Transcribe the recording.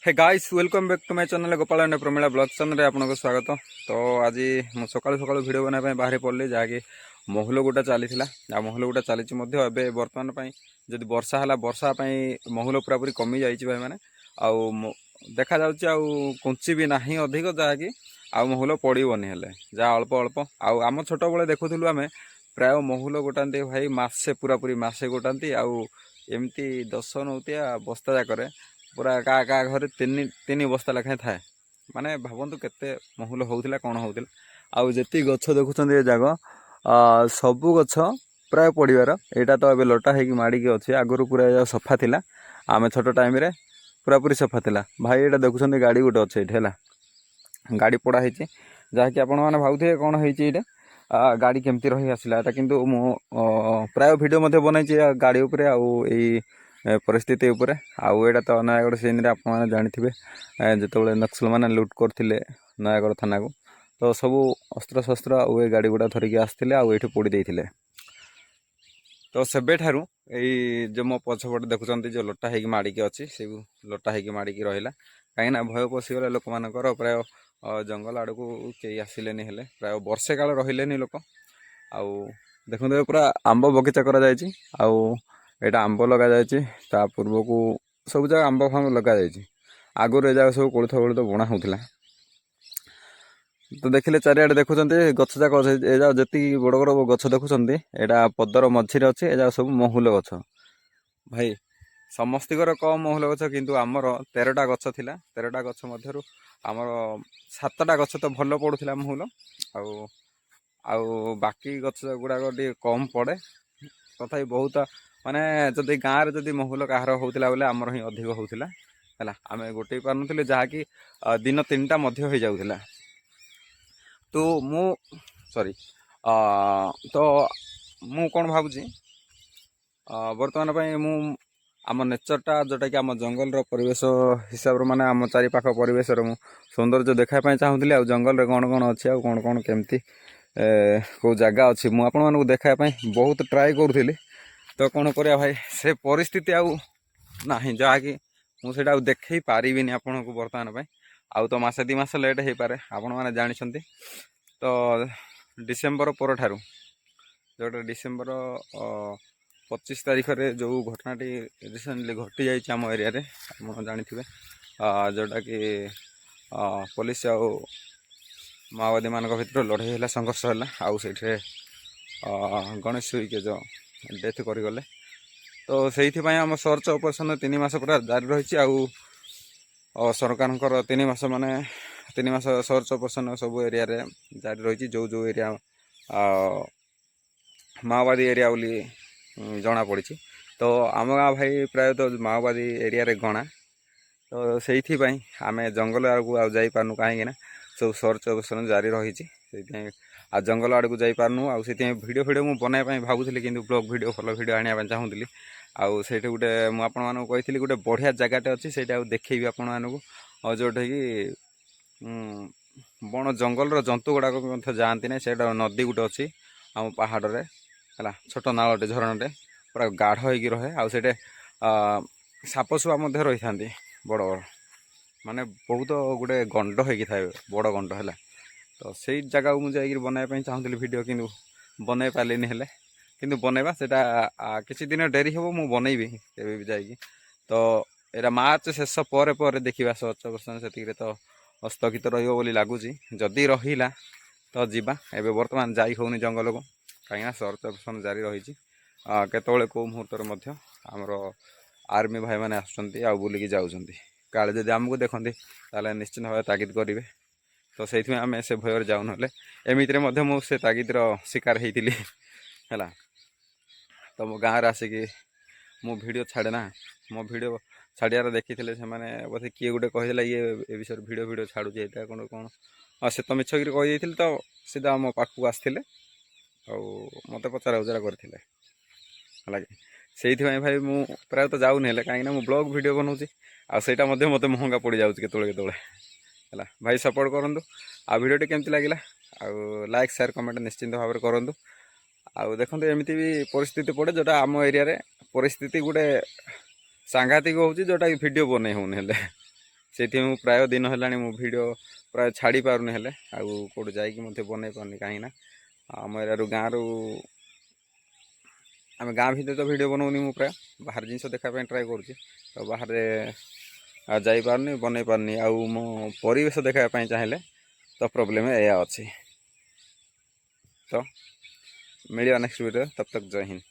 Hey guys welcome back to my channel Gopal and Pramila blog channel आपको स्वागत। तो आज सका सका वीडियो बनाई बाहर पड़े जहाँकि महल गोटा चली महल गोटा चली बर्तमान जब वर्षा है वर्षा महल पूरा पूरी कमी जाइए भाई मैंने देखा कुंची भी ना अधिक जहाँकि महल पड़ोनी हेले जहाँ अल्प अल्प आम छोट बड़े देखुलु आम प्राय महल गोटाती भाई मसे पूरा पूरी मसे गोटाती आमती 10 नौतिया बस्ता जाकर पूरा का घरे तीन बस्ता लेखाएं थाए माने भावतु केते महल होउथिला कौन होउथिला आउ जेती गछ देखुछन ए जाग सबु गछ प्राय पड़िबार एटा तो एबे लटा हेकी माड़ी अच्छे आगुरु पूरा सफा थिला आमे छोट टाइम रे पूरा पूरी सफा थिला भाई एटा देखुछन गाड़ी गोटे अच्छे एठी हैला गाड़ी पड़ा हेची जहाँकि आपण माने भाउथे कौन हेची एटा गाड़ी केमती रही आसिला एटा किंतु मो प्राय वीडियो मध्ये बनाइछि गाड़ी ऊपर आउ एई परिस्थिति उपरे आउटा तो नयागढ़ सीन रे आप जानी जिते नक्सल मैंने लुट करते नयागढ़ थाना को तो सबू अस्त्र शस्त्र आए गाड़ी गुड़ा धरिकी आसते आठी पोड़ी देते तो सेबे ठारू जो मो पछपटे देखुं जो लटा होगी माड़िकी अच्छी से लटा होगी माड़िकी रहा कहीं भय पशिगले लोक मान प्राय जंगल आड़ को कई आसिले हेले प्राय वर्षे काल रही लोक आउ देखते पूरा आंब बगीचा करा एटा आंब लगा जा पूर्व को सब जगह आंब फांब लगा आगुरी जगह सब कोथ कोथ बुणा होता तो देखिले चारिआडे देखुं गछ जाक जी बड़ बड़ गछ देखुं यहाँ पदर मझीरे अच्छे एजा सब महूल गछ भाई समस्तर कम महूल गछ किंतु आमर 13टा गछ थिला 13टा गछ मध्यरु आमर 7टा गछ तो भल पड़ूला महूल आउ बाकी गछ गुड़ाक टे कम पड़े तथा बहुत माने जदि गाँव जदि महूल कहार होता बोले आमर ही अधिक होता है आम गोटे पारे जहाँकि दिन 3टा हो जाऊला तो मु सॉरी तो मु कौन भावुची बर्तमान मु आम नेचरटा जोटा कि आम जंगल परिवेश हिसाब से माने आम चारि पाख परिवेश सौंदर्य देखापी चाहूली आ जंगल कौन कौन अच्छे आ कौन कौन केमती कौ जगह अच्छी मुझे आपको देखापी बहुत ट्राए करूली तो कौन करिया भाई से परिस्थिति आउ नाही जहाँकि मुझे देखई पारिनी आपन को बर्तमान आउ तो मसे 2 मास लेट हो पारे आपण मैंने जानी तो डिसेम्बर पर ठारू जोटा डिसेम्बर 25 तारीख रे जो घटनाटी रिसेंटली घटी जाइए आम एरिया रे आप जानी जोटा कि पुलिस आउ माओवादी मान भर लड़ाई है संघर्ष है आउ से गणेश के जो डेथ करगले तो से आम सर्च ऑपरेशन 3 मास पूरा जारी रही सरकार 3 मास माने 3 मास सर्च ऑपरेशन सब एरिया रे जारी रही जो जो एरिया माओवादी एरिया बोली जना पड़ी तो आम गाँ भाई प्राय तो माओवादी एरिया रे गणा तो से आम जंगल आड़क आईपारनु कहीं सब सर्च ऑपरेशन जारी रही आ जंगल आड़ को जापारनु आउ वीडियो वीडियो मुझे बनवाई भावुली कि ब्लॉग वीडियो भल वीडियो आने चाहूली आउ से गोटे मुझे गोटे बढ़िया जगहटे अच्छी से देखी आपण मानक जोटा कि बण जंगल जंतु गुड़ाक जाती ना से नदी गोटे अच्छी आम पहाड़ रे है छोट नालटे झरणाटे पूरा गाढ़ हो रहे आउे सापसुआ रही था बड़ बड़ माने बहुत गोटे गंड हो बड़ गंड है तो से जगह को मुझे बनवाई चाहूली वीडियो किंतु बनई पार्लिनी हेले किंतु बनवा सेटा किसी दिन डेरी हे मुझे बनईबी भी जाकि तो यहाँ मार्च शेष पर देखा सर्च ऑपरेशन से तो स्थगित रही लगुच जदि रहा तो जीवा एवं बर्तमान जाई होनी जंगल को कहीं सर्च ऑपरेशन जारी रही केतवे कौ मुहूर्त आमर आर्मी भाई मैंने आसुँच बुलिकी जाऊँच काले जब आमको देखते ताले निश्चित भाव तागिद करेंगे तो से आम से भयर जाऊन एमती मुझे तागिदर शिकार होती है तो मो गाँव आसिक मो वीडियो छाड़े ना मो वीडियो छाड़ियार देखी से बोधे किए गोटे कहला ये विषय वीडियो वीडियो छाड़ू कौन कौन से तो मिछ कर कही तो सीधा मो पाखक आसते मत पचार उचार करते से भाई मु प्राय तो जाऊनी कहीं ब्लॉग वीडियो बनाऊँगी आईटा मत महंगा पड़ जाऊँच केतवे है भाई सपोर्ट करूँ आ वीडियो केमती लगे लाइक शेयर कमेंट निश्चिंत भाव में करूँ आउ देखो एमती भी परिस्थिति पड़े जोटा आम एरिया रे परिस्थिति गोटे सांघातिक होची जोटा वीडियो बनै होने से मु प्राय दिन है मु वीडियो प्राय छाड़ी पारुनी हेले आउ कौट जाकि बनई पारनी कहीं आम एरिया गाँव रु आम गाँ भितर तो वीडियो बनाऊनी मु प्राय बाहर जिनस देखापी ट्राए करुँच तो बाहर जापारनी बनई पारनी आउ मो परिवेश देखापी चाहिए तो प्रोब्लेम या अच्छी तो मिलिया नेक्स्ट वीडियो तब तक जय हिंद।